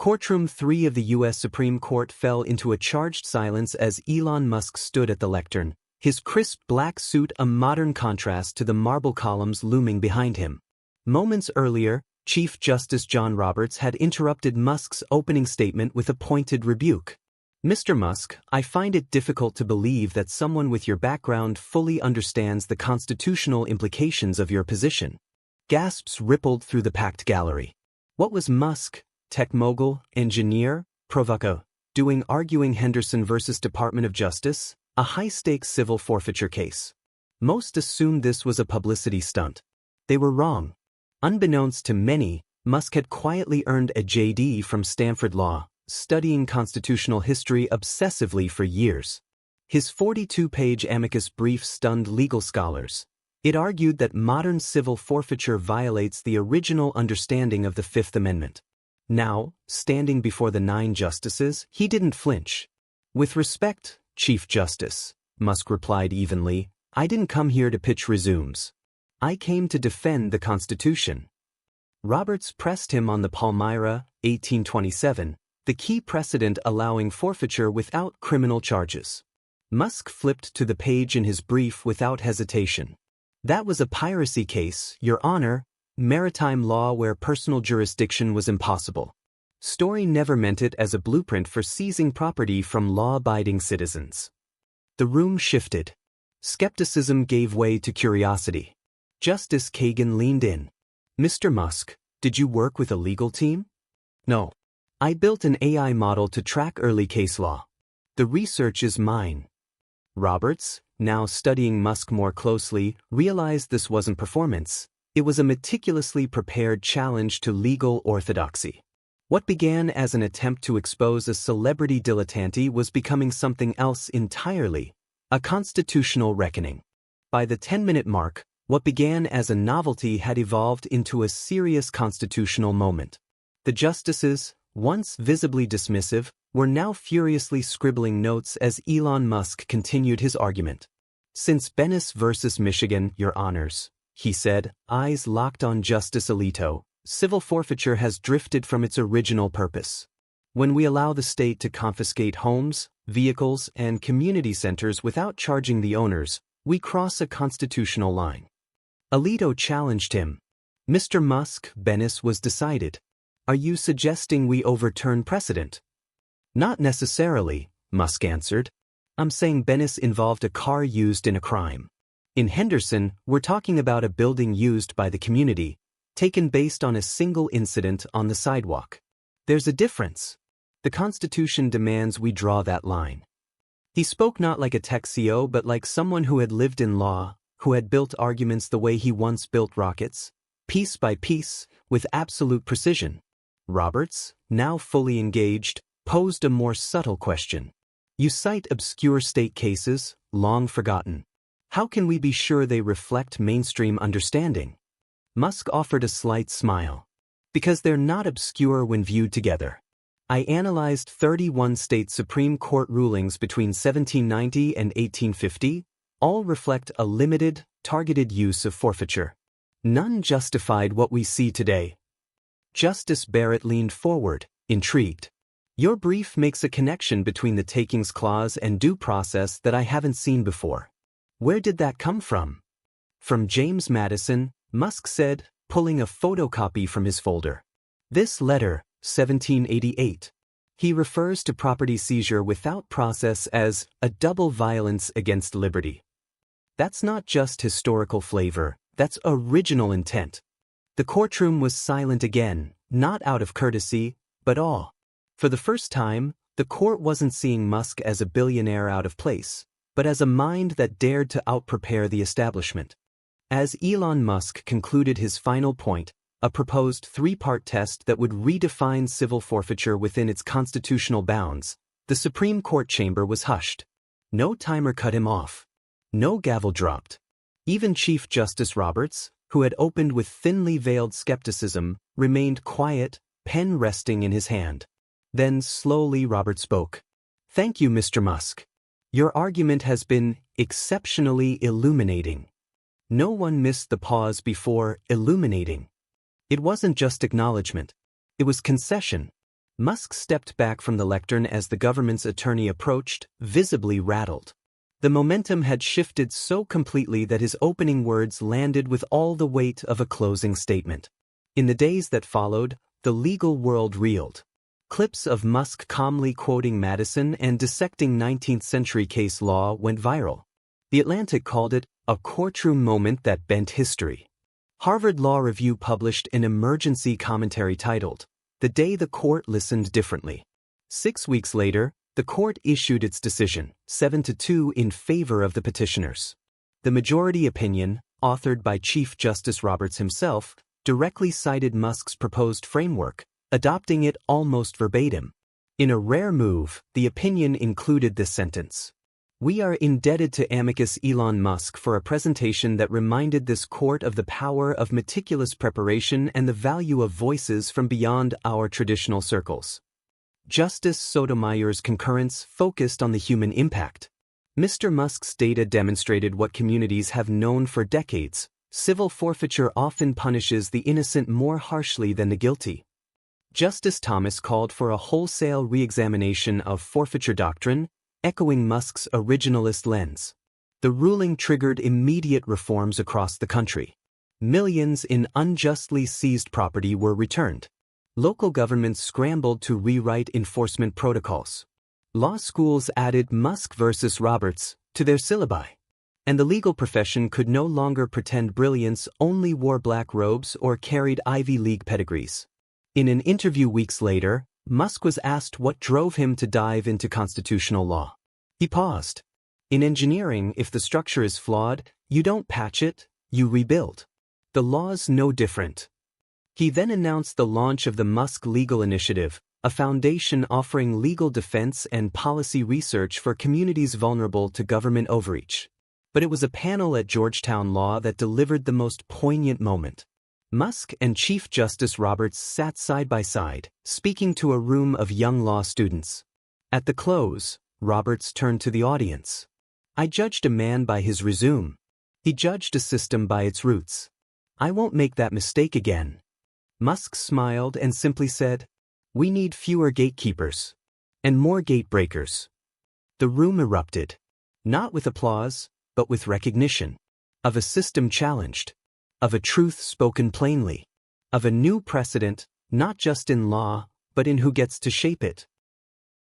Courtroom 3 of the U.S. Supreme Court fell into a charged silence as Elon Musk stood at the lectern, his crisp black suit a modern contrast to the marble columns looming behind him. Moments earlier, Chief Justice John Roberts had interrupted Musk's opening statement with a pointed rebuke. "Mr. Musk, I find it difficult to believe that someone with your background fully understands the constitutional implications of your position." Gasps rippled through the packed gallery. What was Musk, tech mogul, engineer, provocateur, doing arguing Henderson versus Department of Justice, a high-stakes civil forfeiture case? Most assumed this was a publicity stunt. They were wrong. Unbeknownst to many, Musk had quietly earned a JD from Stanford Law, studying constitutional history obsessively for years. His 42-page amicus brief stunned legal scholars. It argued that modern civil forfeiture violates the original understanding of the Fifth Amendment. Now, standing before the 9 justices, he didn't flinch. "With respect, Chief Justice," Musk replied evenly, "I didn't come here to pitch resumes. I came to defend the Constitution." Roberts pressed him on the Palmyra, 1827, the key precedent allowing forfeiture without criminal charges. Musk flipped to the page in his brief without hesitation. "That was a piracy case, Your Honor, maritime law where personal jurisdiction was impossible. Story never meant it as a blueprint for seizing property from law-abiding citizens." The room shifted. Skepticism gave way to curiosity. Justice Kagan leaned in. "Mr. Musk, did you work with a legal team?" "No. I built an AI model to track early case law. The research is mine." Roberts, now studying Musk more closely, realized this wasn't performance. It was a meticulously prepared challenge to legal orthodoxy. What began as an attempt to expose a celebrity dilettante was becoming something else entirely, a constitutional reckoning. By the 10-minute mark, what began as a novelty had evolved into a serious constitutional moment. The justices, once visibly dismissive, were now furiously scribbling notes as Elon Musk continued his argument. "Since Bennis versus Michigan, Your Honors," he said, eyes locked on Justice Alito, "civil forfeiture has drifted from its original purpose. When we allow the state to confiscate homes, vehicles, and community centers without charging the owners, we cross a constitutional line." Alito challenged him. "Mr. Musk, Bennis was decided. Are you suggesting we overturn precedent?" "Not necessarily," Musk answered. "I'm saying Bennis involved a car used in a crime. In Henderson, we're talking about a building used by the community, taken based on a single incident on the sidewalk. There's a difference. The Constitution demands we draw that line." He spoke not like a tech CEO but like someone who had lived in law, who had built arguments the way he once built rockets, piece by piece, with absolute precision. Roberts, now fully engaged, posed a more subtle question. "You cite obscure state cases, long forgotten. How can we be sure they reflect mainstream understanding?" Musk offered a slight smile. "Because they're not obscure when viewed together. I analyzed 31 state Supreme Court rulings between 1790 and 1850, all reflect a limited, targeted use of forfeiture. None justified what we see today." Justice Barrett leaned forward, intrigued. "Your brief makes a connection between the takings clause and due process that I haven't seen before. Where did that come from?" "From James Madison," Musk said, pulling a photocopy from his folder. "This letter, 1788. He refers to property seizure without process as a double violence against liberty. That's not just historical flavor, that's original intent." The courtroom was silent again, not out of courtesy, but awe. For the first time, the court wasn't seeing Musk as a billionaire out of place, but as a mind that dared to outprepare the establishment. As Elon Musk concluded his final point, a proposed 3-part test that would redefine civil forfeiture within its constitutional bounds, the Supreme Court chamber was hushed. No timer cut him off. No gavel dropped. Even Chief Justice Roberts, who had opened with thinly veiled skepticism, remained quiet, pen resting in his hand. Then slowly Roberts spoke. "Thank you, Mr. Musk. Your argument has been exceptionally illuminating." No one missed the pause before illuminating. It wasn't just acknowledgement. It was concession. Musk stepped back from the lectern as the government's attorney approached, visibly rattled. The momentum had shifted so completely that his opening words landed with all the weight of a closing statement. In the days that followed, the legal world reeled. Clips of Musk calmly quoting Madison and dissecting 19th-century case law went viral. The Atlantic called it a courtroom moment that bent history. Harvard Law Review published an emergency commentary titled, "The Day the Court Listened Differently." 6 weeks later, the court issued its decision, 7-2 in favor of the petitioners. The majority opinion, authored by Chief Justice Roberts himself, directly cited Musk's proposed framework, adopting it almost verbatim. In a rare move, the opinion included this sentence: "We are indebted to amicus Elon Musk for a presentation that reminded this court of the power of meticulous preparation and the value of voices from beyond our traditional circles." Justice Sotomayor's concurrence focused on the human impact. Mr. Musk's data demonstrated what communities have known for decades: civil forfeiture often punishes the innocent more harshly than the guilty. Justice Thomas called for a wholesale re-examination of forfeiture doctrine, echoing Musk's originalist lens. The ruling triggered immediate reforms across the country. Millions in unjustly seized property were returned. Local governments scrambled to rewrite enforcement protocols. Law schools added Musk versus Roberts to their syllabi. And the legal profession could no longer pretend brilliance only wore black robes or carried Ivy League pedigrees. In an interview weeks later, Musk was asked what drove him to dive into constitutional law. He paused. "In engineering, if the structure is flawed, you don't patch it, you rebuild. The law's no different." He then announced the launch of the Musk Legal Initiative, a foundation offering legal defense and policy research for communities vulnerable to government overreach. But it was a panel at Georgetown Law that delivered the most poignant moment. Musk and Chief Justice Roberts sat side by side, speaking to a room of young law students. At the close, Roberts turned to the audience. "I judged a man by his resume. He judged a system by its roots. I won't make that mistake again." Musk smiled and simply said, "We need fewer gatekeepers and more gatebreakers." The room erupted, not with applause, but with recognition of a system challenged, of a truth spoken plainly, of a new precedent, not just in law, but in who gets to shape it.